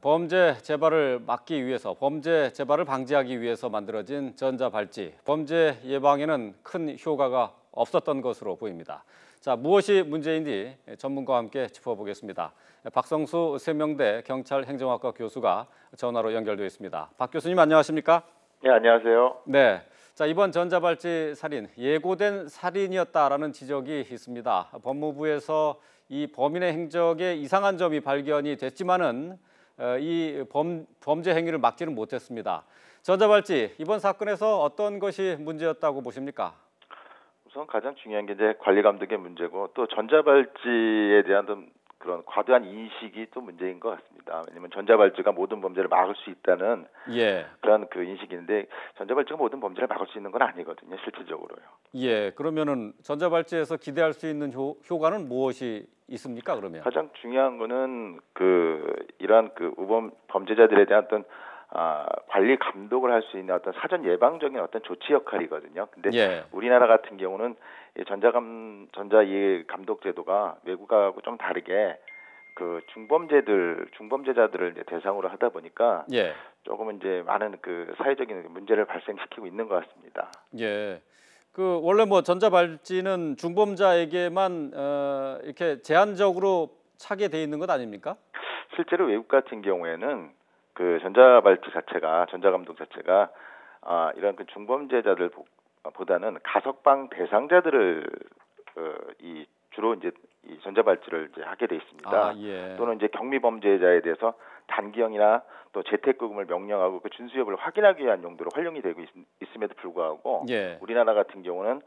범죄 재발을 막기 위해서, 범죄 재발을 방지하기 위해서 만들어진 전자발찌, 범죄 예방에는 큰 효과가 없었던 것으로 보입니다. 자, 무엇이 문제인지 전문가와 함께 짚어보겠습니다. 박성수 세명대 경찰행정학과 교수가 전화로 연결되어 있습니다. 박 교수님 안녕하십니까? 네, 안녕하세요. 네. 자, 이번 전자발찌 살인, 예고된 살인이었다라는 지적이 있습니다. 법무부에서 이 범인의 행적에 이상한 점이 발견이 됐지만은 이 범죄 행위를 막지는 못했습니다. 전자발찌, 이번 사건에서 어떤 것이 문제였다고 보십니까? 우선 가장 중요한 게 이제 관리 감독의 문제고, 또 전자발찌에 대한 그런 과도한 인식이 또 문제인 것 같습니다. 왜냐하면 전자발찌가 모든 범죄를 막을 수 있다는 그런 그 인식인데, 전자발찌가 모든 범죄를 막을 수 있는 건 아니거든요, 실질적으로요. 예, 그러면은 전자발찌에서 기대할 수 있는 효과는 무엇이 있습니까? 그러면 가장 중요한 거는 이러한 우범 범죄자들에 대한 어떤 관리 감독을 할 수 있는 어떤 사전 예방적인 어떤 조치 역할이거든요. 근데 우리나라 같은 경우는 전자예 감독 제도가 외국하고 좀 다르게 그 중범죄자들을 이제 대상으로 하다 보니까 조금은 이제 많은 그 사회적인 문제를 발생시키고 있는 것 같습니다. 예. 원래 뭐 전자발찌는 중범자에게만 이렇게 제한적으로 차게 돼 있는 것 아닙니까? 실제로 외국 같은 경우에는 그 전자발찌 자체가, 전자감독 자체가 이런 그 중범죄자들 보다는 가석방 대상자들을 주로 이제 이 전자발찌를 이제 하게 돼 있습니다. 또는 이제 경미범죄자에 대해서 단기형이나 또 재택구금을 명령하고 그 준수 여부를 확인하기 위한 용도로 활용이 되고 있음에도 불구하고 우리나라 같은 경우는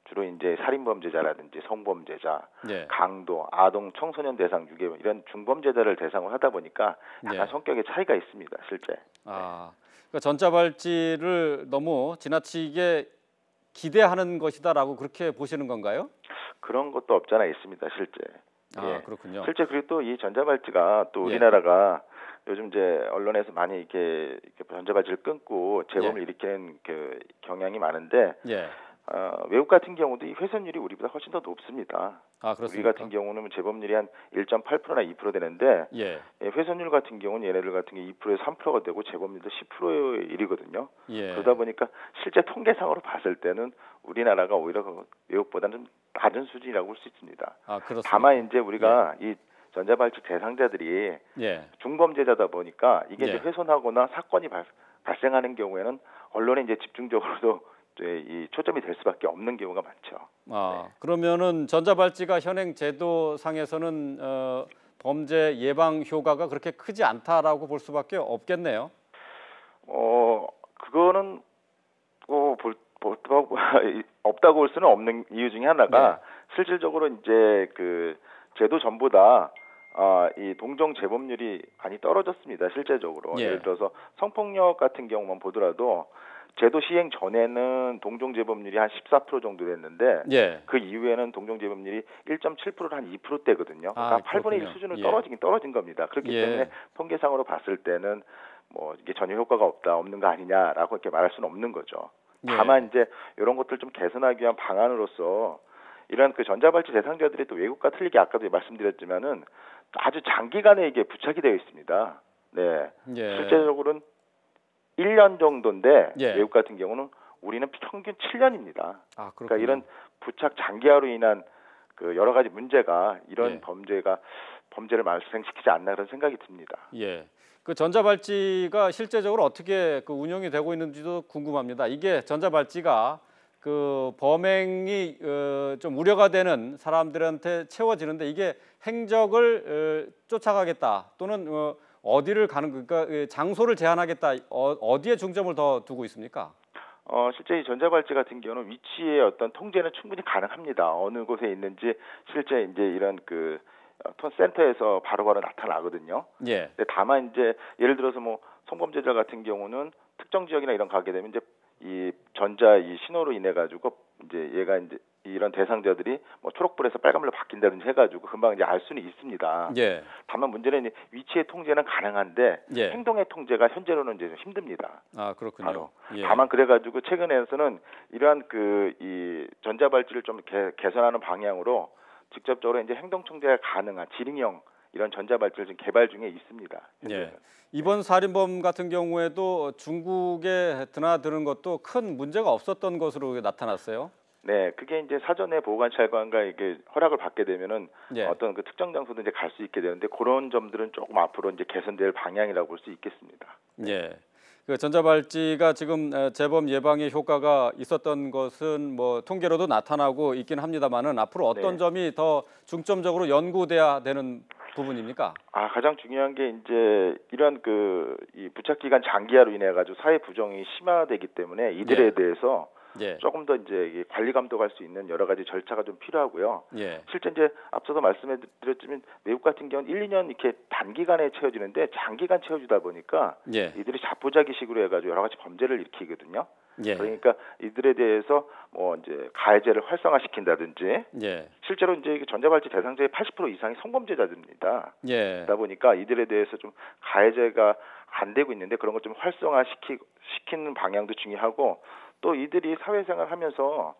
주로 이제 살인범죄자라든지 성범죄자, 강도, 아동, 청소년 대상 유괴 이런 중범죄자를 대상으로 하다 보니까 약간 성격의 차이가 있습니다, 실제. 그러니까 전자발찌를 너무 지나치게 기대하는 것이다라고 그렇게 보시는 건가요? 그런 것도 없잖아 있습니다, 실제. 그렇군요. 실제 그리고 또 이 전자발찌가 또 우리나라가 요즘 이제 언론에서 많이 이렇게 전자발찌를 끊고 재범을 일으키는 그 경향이 많은데 외국 같은 경우도 이 훼손율이 우리보다 훨씬 더 높습니다. 우리 같은 경우는 재범률이 한 1.8%나 2% 되는데 훼손율 같은 경우는 얘네들 같은 게 2%에서 3%가 되고 재범률도 10%에 이르거든요. 그러다 보니까 실제 통계상으로 봤을 때는 우리나라가 오히려 외국보다는 낮은 수준이라고 볼 수 있습니다. 다만 이제 우리가 이 전자발찌 대상자들이 중범죄자다 보니까 이게 이제 훼손하거나 사건이 발생하는 경우에는 언론에 이제 집중적으로도 이 초점이 될 수밖에 없는 경우가 많죠. 그러면은 전자발찌가 현행 제도상에서는 범죄 예방 효과가 그렇게 크지 않다라고 볼 수밖에 없겠네요. 그거는 없다고 볼 수는 없는 이유 중에 하나가 실질적으로 이제 그 제도 전보다 이 동종 재범률이 많이 떨어졌습니다. 실제적으로 예를 들어서 성폭력 같은 경우만 보더라도 제도 시행 전에는 동종 재범률이 한 14% 정도 됐는데 그 이후에는 동종 재범률이 1.7%로 한 2%대거든요. 그러니까 8분의 1 수준으로 떨어진 겁니다. 그렇기 때문에 통계상으로 봤을 때는 뭐 이게 전혀 효과가 없는 거 아니냐라고 이렇게 말할 수는 없는 거죠. 다만 이제 이런 것들 좀 개선하기 위한 방안으로서 이런 그 전자발찌 대상자들이 또 외국과 틀리게 아까도 말씀드렸지만은 아주 장기간에 이게 부착이 되어 있습니다. 실제적으로는 1년 정도인데 외국 같은 경우는 우리는 평균 7년입니다. 그러니까 이런 부착 장기화로 인한 그 여러 가지 문제가 이런 범죄를 발생시키지 않나 그런 생각이 듭니다. 그 전자발찌가 실제적으로 어떻게 그 운영이 되고 있는지도 궁금합니다. 이게 전자발찌가 그 범행이 좀 우려가 되는 사람들한테 채워지는데 이게 행적을 쫓아가겠다 또는 어디를 가는 그러니까 장소를 제한하겠다 어디에 중점을 더 두고 있습니까? 실제 이 전자발찌 같은 경우는 위치의 어떤 통제는 충분히 가능합니다. 어느 곳에 있는지 실제 이제 이런 그 센터에서 바로바로 나타나거든요. 근데 다만 이제 예를 들어서 뭐 성범죄자 같은 경우는 특정 지역이나 이런 가게 되면 이제 이 신호로 인해 가지고 이제 얘가 이제 이런 대상자들이 뭐 초록불에서 빨간불로 바뀐다든지 해가지고 금방 이제 알 수는 있습니다. 다만 문제는 위치의 통제는 가능한데 행동의 통제가 현재로는 이제 좀 힘듭니다. 그렇군요. 다만 그래가지고 최근에서는 이러한 이 전자발찌를 좀 개선하는 방향으로 직접적으로 이제 행동 통제가 가능한 지능형 이런 전자발찌를 지금 개발 중에 있습니다. 예. 이번 살인범 같은 경우에도 중국에 드나드는 것도 큰 문제가 없었던 것으로 나타났어요. 네, 그게 이제 사전에 보호관찰관과 이게 허락을 받게 되면은 예. 어떤 그 특정 장소도 이제 갈 수 있게 되는데 그런 점들은 조금 앞으로 이제 개선될 방향이라고 볼 수 있겠습니다. 예. 그 전자발찌가 지금 재범 예방에 효과가 있었던 것은 뭐 통계로도 나타나고 있긴 합니다만은 앞으로 어떤 네. 점이 더 중점적으로 연구돼야 되는 부분입니까? 가장 중요한 게 이제 이런 이 부착 기간 장기화로 인해 가지고 사회 부정이 심화되기 때문에 이들에 예. 대해서 예. 조금 더 이제 이게 관리 감독할 수 있는 여러 가지 절차가 좀 필요하고요. 예. 실제 이제 앞서도 말씀드렸지만 외국 같은 경우는 1, 2년 이렇게 단기간에 채워지는데 장기간 채워주다 보니까 예. 이들이 자포자기식으로 해가지고 여러 가지 범죄를 일으키거든요. 예. 그러니까 이들에 대해서 뭐 이제 가해제를 활성화시킨다든지 예. 실제로 이제 이게 전자발찌 대상자의 80% 이상이 성범죄자들입니다. 예. 그러다 보니까 이들에 대해서 좀 가해제가 안 되고 있는데 그런 것 좀 활성화시키는 방향도 중요하고 또 이들이 사회생활 하면서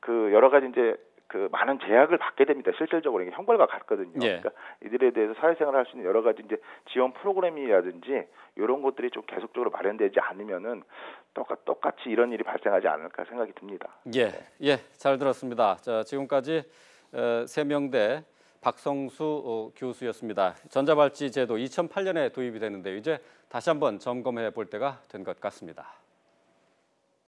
그 여러 가지 이제 그 많은 제약을 받게 됩니다. 실질적으로 이게 형벌과 같거든요. 예. 그러니까 이들에 대해서 사회생활을 할 수 있는 여러 가지 이제 지원 프로그램이라든지 이런 것들이 좀 계속적으로 마련되지 않으면은 똑같이 이런 일이 발생하지 않을까 생각이 듭니다. 예. 예. 잘 들었습니다. 자, 지금까지 세명대 박성수 교수였습니다. 전자발찌 제도 2008년에 도입이 되는데 이제 다시 한번 점검해 볼 때가 된 것 같습니다.